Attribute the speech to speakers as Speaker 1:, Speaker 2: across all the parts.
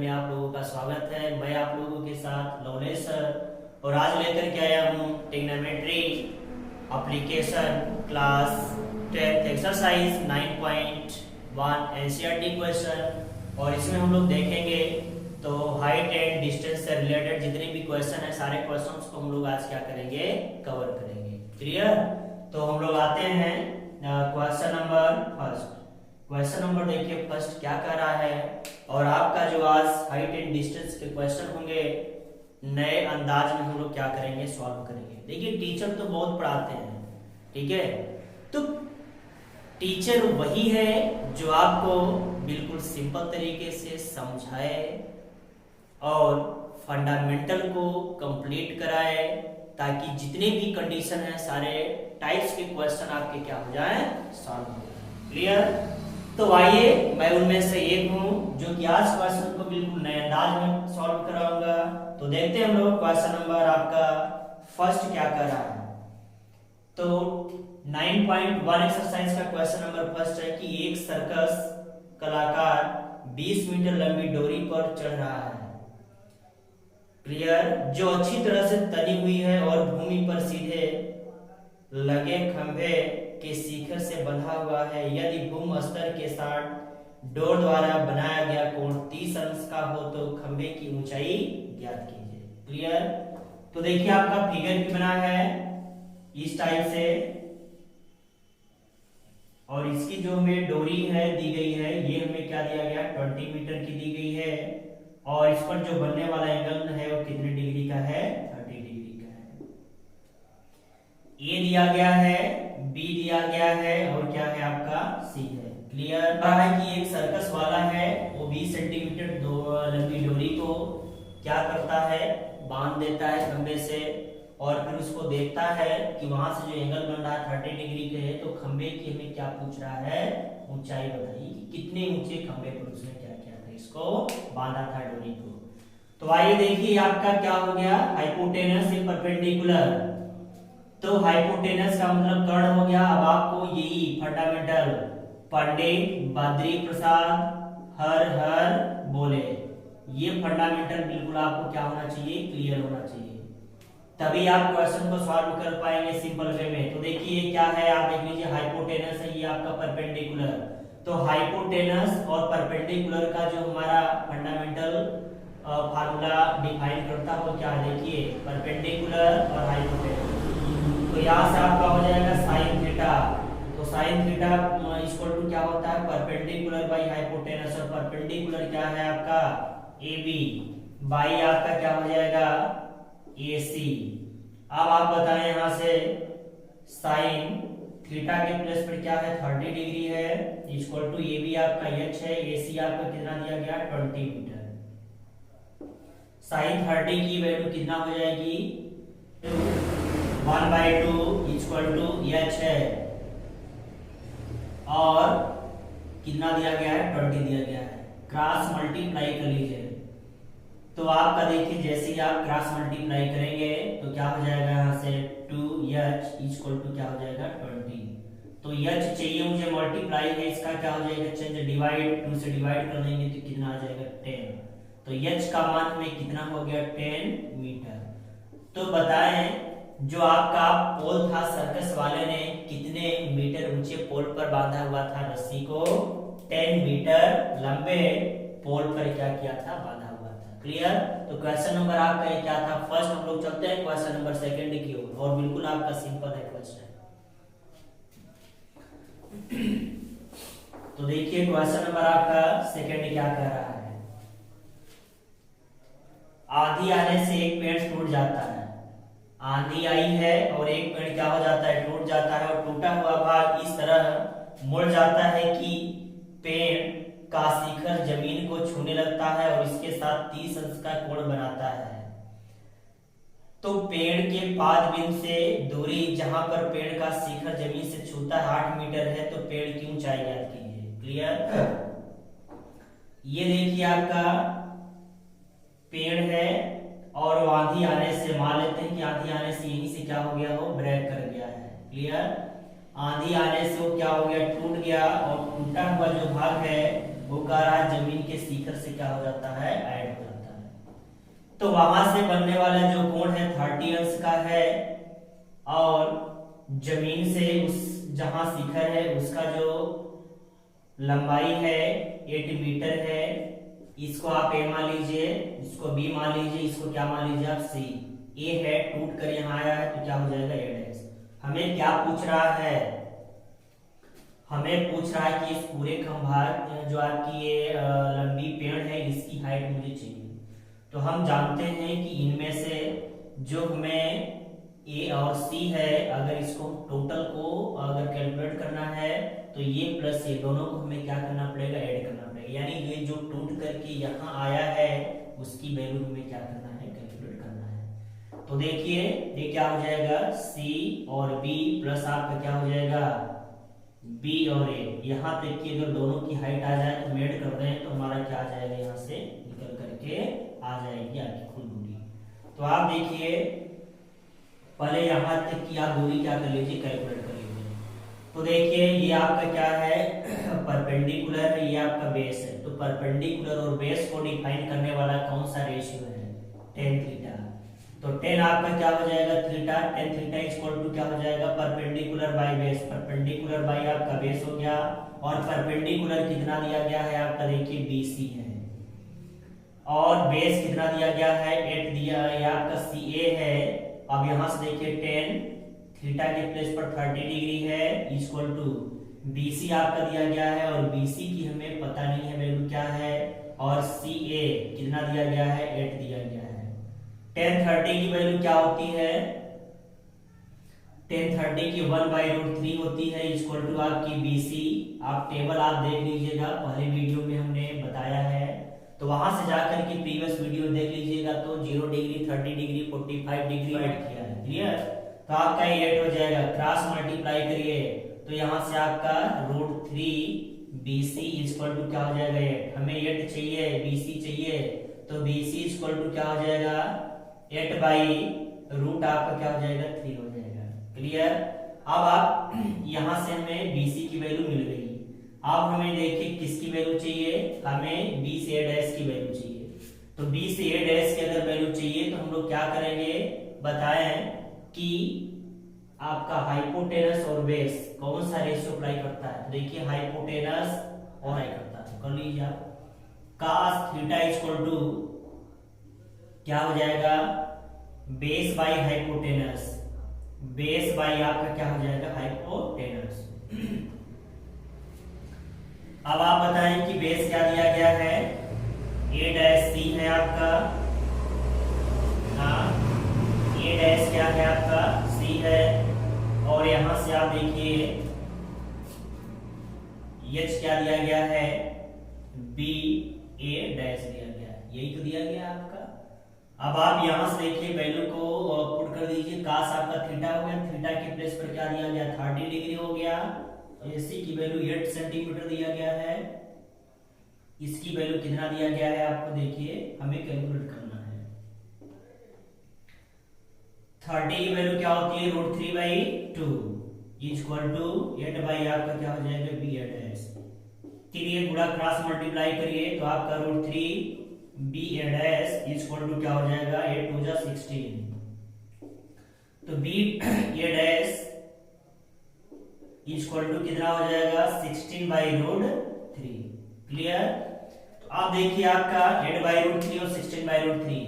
Speaker 1: में आप लोगों का स्वागत है। मैं आप लोगों के साथ लवलेश सर और आज लेकर के आया हूँ trigonometry application class 10th exercise 9.1 NCERT question. और इसमें हम लोग देखेंगे तो हाइट एंड डिस्टेंस से रिलेटेड जितने भी क्वेश्चन है सारे क्वेश्चंस को हम लोग आज क्या करेंगे, कवर करेंगे। क्लियर? तो हम लोग आते हैं question number first. Question number देखिए फर्स्ट क्या कह रहा है, और आपका जो आज हाइट एंड डिस्टेंस के क्वेश्चन होंगे नए अंदाज में हम लोग क्या करेंगे, सॉल्व करेंगे। देखिए टीचर तो बहुत पढ़ाते हैं, ठीक है, तो टीचर वही है जो आपको बिल्कुल सिंपल तरीके से समझाए और फंडामेंटल को कंप्लीट कराए, ताकि जितने भी कंडीशन है सारे टाइप्स के क्वेश्चन आपके क्या हो जाए, सॉल्व हो जाए। क्लियर? तो आइए मैं उनमें से एक हूं जो कि आज क्वेश्चन को बिल्कुल नए अंदाज में सॉल्व कराऊंगा। तो देखते हैं हम लोग क्वेश्चन नंबर आपका फर्स्ट क्या कर रहा है। तो 9.1 एक्सरसाइज का क्वेश्चन नंबर फर्स्ट है कि एक सर्कस कलाकार 20 मीटर लंबी डोरी पर चढ़ रहा है, क्लियर, जो अच्छी तरह से तनी हुई है और भूमि पर सीधे लगे खंभे के शिखर से बंधा हुआ है। यदि भूमि स्तर के साथ डोर द्वारा बनाया गया कोण 30 अंश का हो तो खंभे की ऊंचाई ज्ञात कीजिए। क्लियर? तो देखिए आपका फिगर भी बना है इस टाइप से, और इसकी जो हमें डोरी है दी गई है ये हमें क्या दिया गया, 20 मीटर की दी गई है, और इस पर जो बनने वाला एंगल है वो कितने डिग्री का है, 30 डिग्री का है। ए दिया गया है, बी दिया गया है, और क्या है आपका सी है। क्लियर? है कि एक सर्कस वाला है वो 20 सेंटीमीटर लंबी डोरी को क्या करता है, बांध देता है खंबे से, और फिर उसको देखता है कि वहां से जो एंगल बन रहा है 30 डिग्री के है, तो खंबे की हमें क्या पूछ रहा है, ऊंचाई बताइए कि कितने ऊंचे खंबे पर उसने क्या किया था, इसको बांधा था डोरी को। तो आइए देखिए आपका क्या हो गया, हाइपोटेनस से परपेंडिकुलर। तो हाइपोटेनस का मतलब कर्ण हो गया। अब आपको यही फंडामेंटल पंडित बद्री प्रसाद हर हर बोले, ये फंडामेंटल बिल्कुल आपको क्या होना चाहिए, क्लियर होना चाहिए, तभी आप क्वेश्चन को सॉल्व कर पाएंगे सिंपल वे में। तो देखिए क्या है, आप देख लीजिए हाइपोटेनस है, ये आपका परपेंडिकुलर। तो हाइपोटेनस और परपेंडिकुलर का जो हमारा फंडामेंटल फार्मूला डिफाइन करता है वो क्या है, देखिए परपेंडिकुलर और हाइपोटेनस। तो यहाँ से आपका हो जाएगा साइन थीटा। तो साइन थीटा इक्वल टू क्या होता है, परपेंडिकुलर बाई हाइपोटेनस, और परपेंडिकुलर क्या है आपका ए बी बाई आपका क्या हो जाएगा AC। अब आप बताएं यहाँ से साइन थीटा के प्लेस पर क्या है, 30 डिग्री है, इक्वल टू ए बी आपका h है, AC आपका कितना दिया गया, 20 मीटर। साइन 30 की वैल्यू कितना हो जाएगी, 1/2 इक्वल टू h है, और कितना दिया गया है, 20 दिया गया है। क्रॉस मल्टीप्लाई कर लीजिए। तो आपका देखिए जैसे ही आप क्रॉस मल्टीप्लाई करेंगे तो क्या हो जाएगा, यहाँ से 2h इक्वल टू क्या हो जाएगा, 20। तो h चाहिए मुझे, मल्टीप्लाई है, इसका क्या हो जाएगा, चेंज डिवाइड, 2 से डिवाइड कर देंगे तो कितना आ जाएगा, 10। तो h का मान में कितना हो गया, 10 मीटर। तो बताएं जो आपका पोल था सर्कस वाले ने कितने मीटर ऊंचे पोल पर बांधा हुआ था रस्सी को, 10 मीटर लंबे पोल पर क्या किया था, बांधा हुआ था। क्लियर? तो क्वेश्चन नंबर आपका ये क्या था, फर्स्ट। हम लोग चलते हैं क्वेश्चन नंबर सेकंड की ओर, और बिल्कुल आपका सिंपल है क्वेश्चन। तो देखिए क्वेश्चन नंबर आपका सेकंड क्या कह रहा है, आंधी आने से एक पेड़ टूट जाता है। आंधी आई है और एक पेड़ क्या हो जाता है, टूट जाता है, और टूटा हुआ भाग इस तरह मुड़ जाता है कि पेड़ का शिखर जमीन को छूने लगता है और इसके साथ 30 अंश का कोण बनाता है। तो पेड़ के पाद बिंदु से दूरी जहां पर पेड़ का शिखर जमीन से छूता है 8 मीटर है, तो पेड़ की ऊंचाई ज्ञात कीजिए। क्लियर? ये देखिए आपका पेड़ है, और आंधी आने से मान लेते हैं कि आंधी आने से यहीं से क्या हो गया, वो ब्रेक कर गया है। क्लियर? आंधी आने से वो क्या हो गया, टूट गया, और टूटा हुआ जो भाग है वो कह रहा है जमीन के शिखर से क्या हो जाता है, ऐड हो जाता है। तो वहां से बनने वाला जो कोण है 30 अंश का है, और जमीन से उस जहां शिखर है उसका जो लंबाई है 8 मीटर है। इसको आप ए मान लीजिए, इसको बी मान लीजिए, इसको क्या मान लीजिए आप सी। ए है टूट कर यहाँ आया है तो क्या हो जाएगा ए डैश। हमें क्या पूछ रहा है, हमें पूछ रहा है कि इस पूरे खंभात जो आपकी ये लंबी पेड़ है इसकी हाइट मुझे चाहिए। तो हम जानते हैं कि इनमें से जो हमें ए और सी है, अगर इसको टोटल को अगर कैलकुलेट करना है तो ये प्लस ये दोनों को हमें क्या करना पड़ेगा, ऐड करना पड़ेगा। यानी ये जो टूट करके यहाँ आया है उसकी वैल्यू हमें क्या करना है, कैलकुलेट करना है। तो देखिए ये क्या हो जाएगा, सी और बी प्लस आपका क्या हो जाएगा बी और ए। यहाँ तक की अगर दोनों की हाइट आ जाए तो मेड कर दें तो हमारा क्या आ जाएगा, यहाँ से निकल करके आ जाएगी आपकी कुल दूरी। तो आप देखिए पहले यहाँ तक की आप दूरी क्या कर लीजिए, कैलकुलेट कर लीजिए। तो देखिए ये आपका क्या है परपेंडिकुलर है, ये आपका बेस है। तो परपेंडिकुलर और बेस को डिफाइन करने वाला कौन सा रेशियो है, tan थीटा। तो tan आपका क्या हो जाएगा theta, tan theta equal to क्या हो जाएगा perpendicular by base. Perpendicular by आपका बेस हो गया, और परपेंडिकुलर कितना दिया गया है आपका देखिए BC है, और बेस कितना दिया गया है 8 दिया है, आपका CA है। अब यहां से देखिए tan थीटा के प्लेस पर 30 डिग्री है इक्वल टू BC आपका दिया गया है, और BC की हमें पता नहीं है वैल्यू क्या है, और CA कितना दिया गया है 8 दिया गया है। tan 30 की वैल्यू क्या होती है, tan 30 की 1/√3 होती है इक्वल टू आपकी BC। आप टेबल आप देख लीजिएगा, पहले वीडियो में हमने बताया है, तो वहां से जाकर के प्रीवियस वीडियो देख लीजिएगा। तो 0 डिग्री 30 डिग्री 45 डिग्री ऐड किया है, क्लियर। तो आपका ये 8 हो जाएगा, क्रॉस मल्टीप्लाई करिए तो यहाँ से आपका √3 BC इक्वल टू क्या हो जाएगा 8। हमें 8 चाहिए, BC चाहिए, तो BC इक्वल टू क्या हो जाएगा 8 बाई रूट आपका क्या हो जाएगा 3 हो जाएगा, क्लियर। अब आप यहाँ से हमें BC की वैल्यू मिल गई। अब हमें देखिए किसकी वैल्यू चाहिए, हमें B से A डैश की वैल्यू चाहिए। तो B से A डैश की अगर वैल्यू चाहिए तो हम लोग क्या करेंगे, बताएं कि आपका हाइपोटेनस और बेस कौन सा रेशियो अप्लाई करता है। तो देखिए हाइपोटेनस और अप्लाई करता है, कर लीजिए आप cos थीटा इक्वल टू क्या हो जाएगा base by hypotenuse, base by आपका क्या हो जाएगा हाइपोटेनस। अब आप बताएं कि बेस क्या दिया गया है, A डैश C है आपका, हाँ A डैश क्या है आपका C है, और यहां से आप देखिए H क्या दिया गया है B A डैश दिया गया है, यही तो दिया गया आपका। अब आप यहां से देखिए वैल्यू को पुट कर दीजिए, cos आपका थीटा हो गया, थीटा के प्लेस पर क्या दिया गया 30 डिग्री हो गया, AC की वैल्यू 8 सेंटीमीटर दिया गया है, इसकी वैल्यू कितना दिया गया है आपको देखिए हमें कैलकुलेट करना है। 30 की वैल्यू क्या होती है √3/2 इक्वल टू 8 बाई आपका क्या हो जाएगा B A डैश। चलिए पूरा क्रॉस मल्टीप्लाई करिए तो आपका √3 B A dash equal to क्या हो जाएगा 8 2 जा 16। तो B A dash equal to कितना हो जाएगा 16/√3, क्लियर। तो आप देखिए आपका 8/√3 और 16/√3,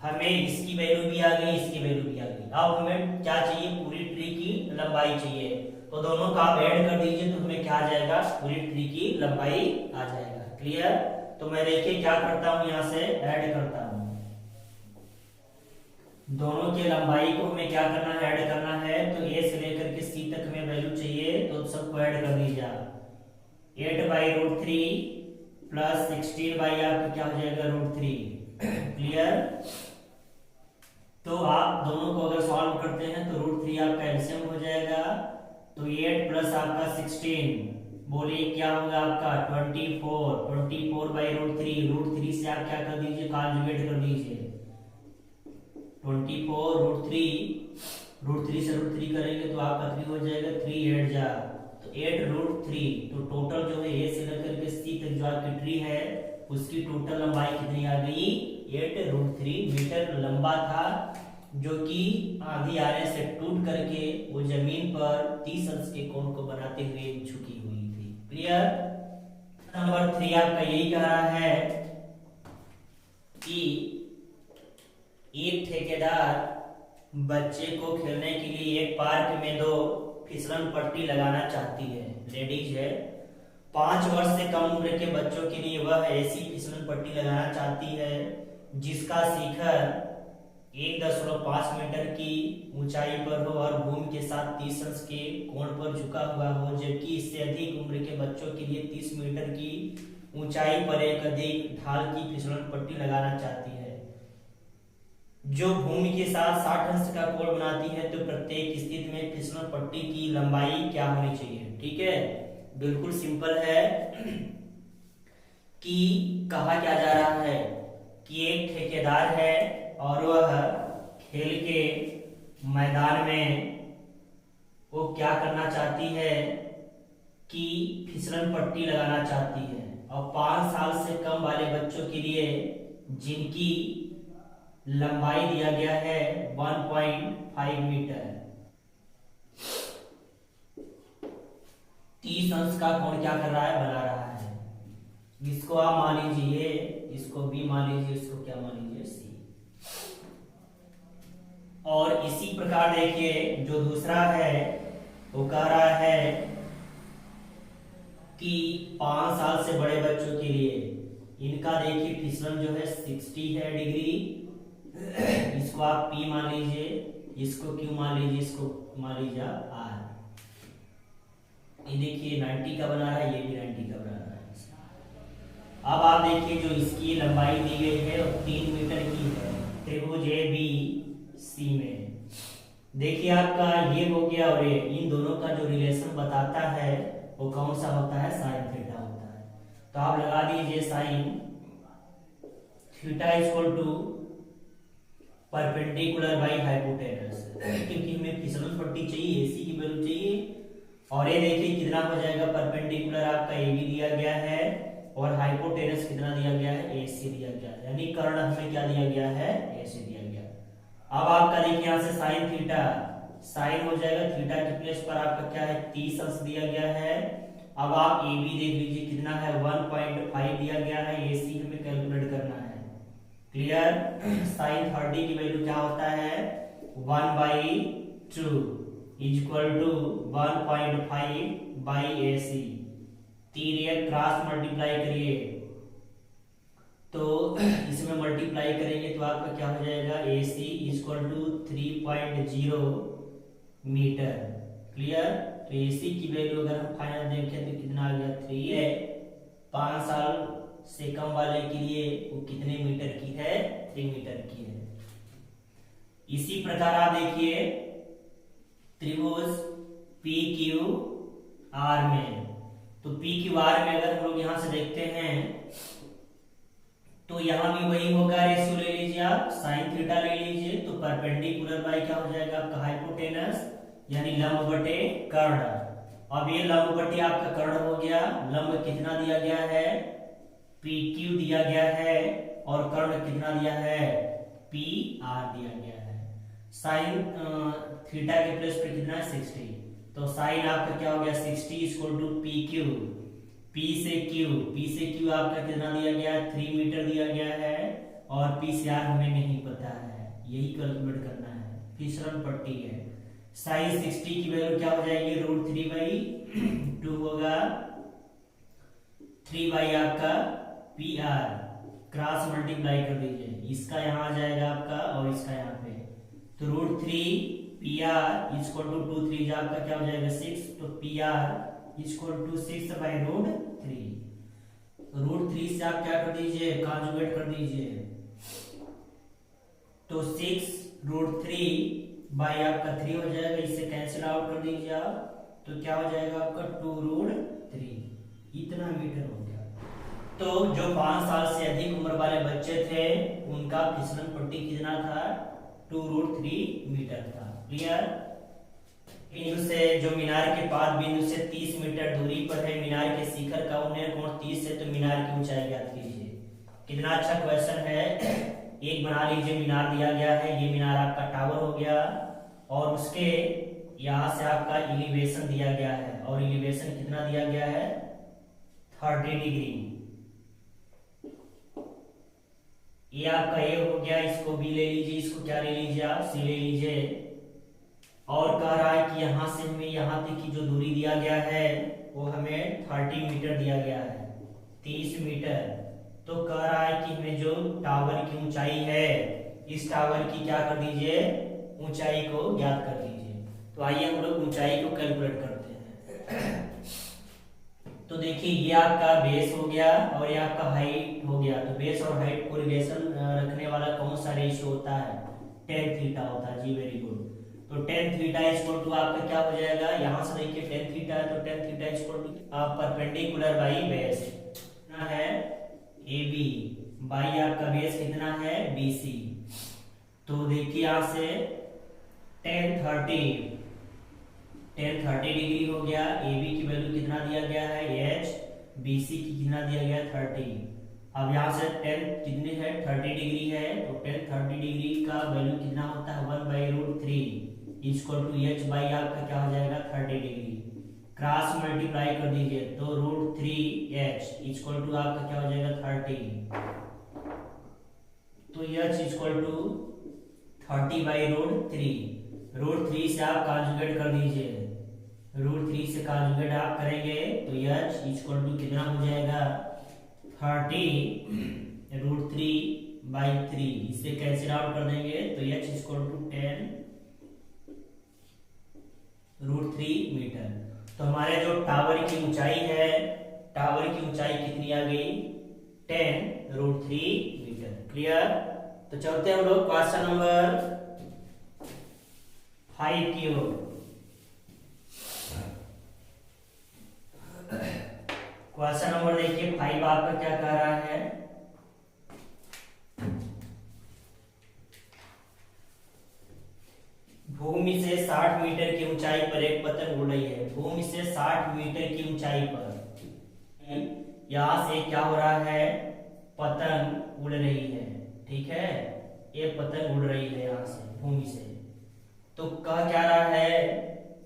Speaker 1: हमें इसकी वैल्यू भी आ गई, इसकी वैल्यू भी आ गई। अब हमें क्या चाहिए, पूरी ट्री की लंबाई चाहिए। तो दोनों का आप ऐड कर दीजिए तो हमें क्या आ जाएगा, पूरी ट्री की लंबाई आ जाएगा, क्लियर। तो मैं देखिए क्या करता हूं, यहां से ऐड करता हूं, दोनों की लंबाई को हमें क्या करना है, ऐड करना है। तो A से लेकर के C तक हमें वैल्यू चाहिए, तो सबको ऐड कर दीजिए। 8/√3 प्लस 16 बाई आपका क्या हो जाएगा √3, क्लियर। तो आप दोनों को अगर सॉल्व करते हैं तो √3 आपका एलसीएम हो जाएगा, तो 8 प्लस आपका 16 बोलिए क्या होगा आपका 24/√3, √3 से आप क्या कर दीजिए कॉन्जुगेट कर दीजिए 24 √3 से √3 करेंगे तो आपका 3 हो जाएगा, 3 8 जा तो 8√3। तो टोटल जो है ए से लेकर के सी तक जो आपकी ट्री है उसकी टोटल लंबाई कितनी आ गई? 8√3 मीटर लंबा था, जो कि आंधी आने से टूट करके वो जमीन पर 30 अंश के कोण को बनाते हुए झुकी हुई थी। क्लियर? नंबर 3 आपका यही कह रहा है कि एक ठेकेदार बच्चे को खेलने के लिए एक पार्क में 2 फिसलन पट्टी लगाना चाहती है। लेडीज है, 5 वर्ष से कम उम्र के बच्चों के लिए वह ऐसी फिसलन पट्टी लगाना चाहती है जिसका शिखर 1.5 मीटर की ऊंचाई पर हो और भूमि के साथ 30 अंश के कोण पर झुका हुआ हो, जबकि इससे अधिक उम्र के बच्चों के लिए 30 मीटर की ऊंचाई पर एक अधिक ढाल की फिसलन पट्टी लगाना चाहती है जो भूमि के साथ 60 अंश का कोण बनाती है। तो प्रत्येक स्थिति में फिसलन पट्टी की लंबाई क्या होनी चाहिए? ठीक है, बिल्कुल सिंपल है कि कहा क्या जा रहा है कि एक ठेकेदार है और वह खेल के मैदान में वो क्या करना चाहती है कि फिसलन पट्टी लगाना चाहती है, और 5 साल से कम वाले बच्चों के लिए जिनकी लंबाई दिया गया है 1.5 मीटर, 30 अंश का कोण क्या कर रहा है? बना रहा है। इसको आप मान लीजिए, इसको बी मान लीजिए, इसको क्या मान लीजिए? सी। और इसी प्रकार देखिए जो दूसरा है वो कह रहा है कि 5 साल से बड़े बच्चों के लिए इनका देखिए फिसलन जो है 60 है डिग्री, इसको आप P मान लीजिए, इसको Q मान लीजिए, इसको मान लीजिए R। ये देखिए 90 का बना रहा है, ये भी 90 का बना रहा है। अब आप देखिए जो इसकी लंबाई दी गई है वो 3 मीटर की है त्रिभुज ABC में। देखिए आपका ये हो गया, और ये इन दोनों का जो रिलेशन बताता है वो कौन सा होता है? साइन थीटा होता है। तो आप लगा दीजिए sine theta equal to perpendicular by hypotenuse, क्योंकि हमें फिसलन पट्टी चाहिए, एसी की वैल्यू चाहिए। और ये देखिए कितना हो जाएगा? परपेंडिकुलर आपका ए बी दिया गया है और हाइपोटेनस कितना दिया गया है? एसी दिया गया है, यानी कर्ण हमें क्या दिया गया है? एसी दिया गया। अब आपका देखिए यहाँ से साइन थीटा, साइन हो जाएगा थीटा के प्लेस पर आपका क्या है? 30 अंश दिया गया है। अब आप ए बी देख लीजिए कितना है? 1.5 दिया गया है, एसी हमें कैलकुलेट करना है। क्लियर? साइन 30 की वैल्यू क्या होता है? 1/2 इक्वल टू 1.5/AC। 3 ये क्रॉस मल्टीप्लाई करिए तो इसमें मल्टीप्लाई करेंगे तो आपका क्या हो जाएगा? AC equal to 3.0 metre. Clear? तो AC की वैल्यू अगर हम फाइनल देखें तो कितना आ गया? 3 है। 5 साल से कम वाले के लिए वो कितने मीटर की है? 3 मीटर की है। इसी प्रकार आप देखिए त्रिभुज PQR में, तो PQR में अगर हम लोग यहां से देखते हैं तो यहां भी वही होगा, रेशियो ले लीजिए आप, साइन थीटा ले लीजिए, तो परपेंडिकुलर बाई क्या हो जाएगा आपका? हाइपोटेनस, यानी लंब बटे कर्ण। अब ये लंब बटे आपका कर्ण हो गया। लंब कितना दिया गया है? PQ दिया गया है, और कर्ण कितना दिया है? PR दिया गया है। साइन थीटा के प्लेस पे कितना है? 60। तो साइन आपका क्या हो गया? 60 इक्वल टू PQ। P से Q आपका कितना दिया गया है? 3 मीटर दिया गया है, और P से R हमें नहीं पता है, यही कैलकुलेट करना है। फिसलन पट्टी है। साइन 60 की वैल्यू क्या हो जाएगी? √3/2 होगा, 3 बाई आपका PR, क्रॉस मल्टीप्लाई कर दीजिए, इसका यहाँ आ जाएगा आपका और इसका यहाँ पे, तो √3PR इक्वल टू 2 3 आपका क्या हो जाएगा? 6। तो PR इक्वल टू 6/√3। √3 से आप क्या कर दीजिए? कॉन्जुगेट कर दीजिए, तो 6√3 बाई आपका 3 हो जाएगा, इससे कैंसिल आउट कर दीजिए आप, तो क्या हो जाएगा आपका? 2√3। इतना मीटर हो गया। तो जो 5 साल से अधिक उम्र वाले बच्चे थे उनका फिसलन पट्टी कितना था? 2√3 मीटर था। क्लियर? बिंदु से जो मीनार के पाद बिंदु से 30 मीटर दूरी पर है, मीनार के शिखर का उन्नयन कोण 30 है, तो मीनार की ऊंचाई ज्ञात कीजिए। कितना अच्छा क्वेश्चन है। एक बना लीजिए, मीनार दिया गया है, ये मीनार आपका टावर हो गया, और उसके यहां से आपका एलिवेशन दिया गया है, और एलिवेशन कितना दिया गया है 30 डिग्री। ये आपका ए हो गया, इसको बी ले लीजिए, इसको क्या ले लीजिए आप सी ले लीजिए। और कह रहा है कि यहां से हमें यहां तक की जो दूरी दिया गया है वो हमें 30 मीटर दिया गया है, 30 मीटर। तो कह रहा है कि हमें जो टावर की ऊंचाई है, इस टावर की क्या कर दीजिए, ऊंचाई को ज्ञात कर दीजिए। तो आइए हम लोग ऊंचाई को कैलकुलेट करते हैं। तो देखिए, ये आपका बेस हो गया और ये आपका हाइट हो गया। तो बेस और हाइट को रिलेशन रखने वाला कौन सा रेशियो होता है, tan थीटा होता है। जी वेरी गुड। तो tan थीटा इक्वल टू आपका क्या हो जाएगा, यहां से देखिए tan थीटा है, तो tan theta equal to perpendicular by base कितना है AB बाई आपका बेस कितना है BC। तो देखिए यहां से tan 30 डिग्री हो गया, AB की वैल्यू कितना दिया गया है H, BC की कितना दिया गया 30। अब यहाँ से tan कितनी है 30 डिग्री है, तो tan 30 डिग्री का वैल्यू कितना होता है 1/√3 इक्वल टू H बाई आपका क्या हो जाएगा 30 डिग्री। क्रॉस मल्टीप्लाई कर दीजिए, तो √3H इक्वल टू आपका क्या हो जाएगा 30। तो H इक्वल टू 30/√3, √3 से आप कॉन्जुगेट कर दीजिए, √3 से कॉन्जुगेट आप करेंगे तो H इक्वल टू कितना हो जाएगा 30 √3/3, इसे कैंसिल आउट कर देंगे तो H इक्वल टू 10 √3 मीटर। तो हमारे जो टावर की ऊंचाई है, टावर की ऊंचाई कितनी आ गई 10 √3 मीटर। क्लियर। तो चलते हैं हम लोग क्वेश्चन नंबर 5 की ओर। क्वेश्चन नंबर देखिए 5 आपका क्या कह रहा है, भूमि से 60 मीटर की ऊंचाई पर एक पतंग उड़ रही है। भूमि से 60 मीटर की ऊंचाई पर यहां से क्या हो रहा है, पतंग उड़ रही है। ठीक है, ये पतंग उड़ रही है यहां से भूमि से। तो कह क्या रहा है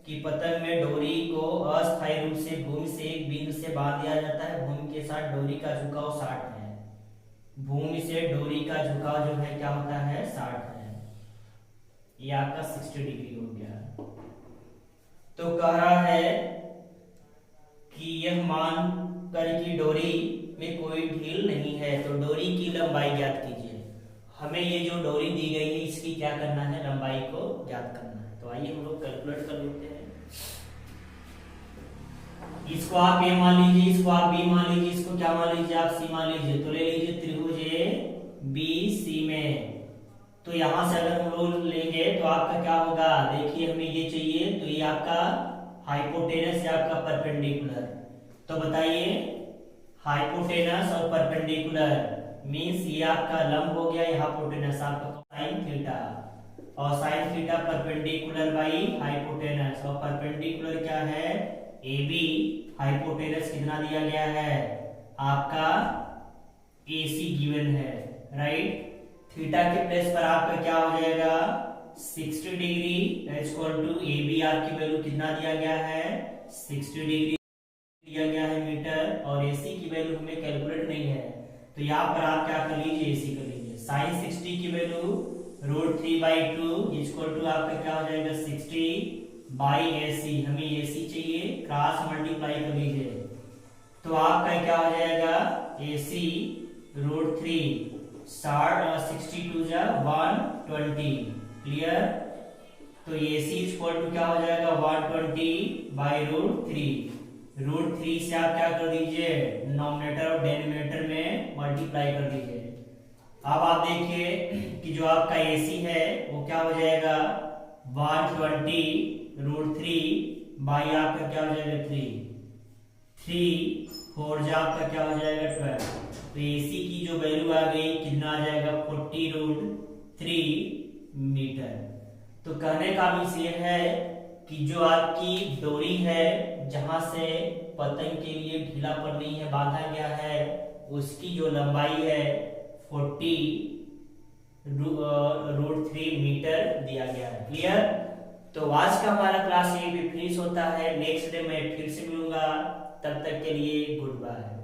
Speaker 1: कि पतंग में डोरी को अस्थायी रूप से भूमि से एक बिंदु से बांध दिया जाता है। भूमि के साथ डोरी का झुकाव 60 है। भूमि से डोरी का झुकाव जो है क्या होता है 60 है। ये आपका 60 डिग्री हो गया। तो कह रहा है कि यह मान कर कि डोरी में कोई ढील नहीं है, तो डोरी की लंबाई ज्ञात कीजिए। हमें ये जो डोरी दी गई है इसकी क्या करना है, लंबाई को ज्ञात करना है। तो आइए हम लोग कैलकुलेट कर लेते हैं। इसको आप ए मान लीजिए, इसको आप बी मान लीजिए, इसको क्या मान लीजिए आप सी मान लीजिए। तो ले लीजिए त्रिभुज ABC में। तो यहां से अगर हम लोग लेंगे तो आपका क्या होगा, देखिए हमें ये चाहिए, तो ये आपका हाइपोटेनस है आपका परपेंडिकुलर। तो बताइए हाइपोटेनस और परपेंडिकुलर मींस ये आपका लंब हो गया, ये हाइपोटेनस आपका साइन थीटा, और sine theta perpendicular by hypotenuse, और परपेंडिकुलर क्या है AB, हाइपोटेनस कितना दिया गया है आपका AC गिवन है, राइट। थीटा के प्लेस पर आपका क्या हो जाएगा 60 डिग्री इक्वल टू AB आपकी वैल्यू कितना दिया गया है 60 डिग्री दिया गया है मीटर, और AC की वैल्यू हमें कैलकुलेट नहीं है। तो यहाँ पर आप क्या कर लीजिए AC कर लीजिए। साइन 60 की वैल्यू √3/2 इक्वल टू आपका क्या हो जाएगा 60/AC। हमें AC चाहिए, क्रॉस मल्टीप्लाई कर लीजिए, तो आपका क्या हो जाएगा AC √3 62 जा 120। क्लियर। तो AC इक्वल टू क्या हो जाएगा 120/√3। √3 से आप क्या कर दीजिए नॉमिनेटर और डिनोमिनेटर में मल्टीप्लाई कर दीजिए। अब आप देखिए कि जो आपका AC है वो क्या हो जाएगा 120√3 बाई आपका क्या हो जाएगा 3 4 जा आपका क्या हो जाएगा 12। तो AC की जो वैल्यू आ गई कितना आ जाएगा 40√3 मीटर। तो कहने का मीन्स ये है कि जो आपकी डोरी है जहां से पतंग के लिए ढीलापन नहीं है बांधा गया है, उसकी जो लंबाई है 40√3 मीटर दिया गया है। क्लियर? तो आज का हमारा क्लास यहीं पे फिनिश होता है। नेक्स्ट डे मैं फिर से मिलूंगा, तब तक के लिए गुड बाय।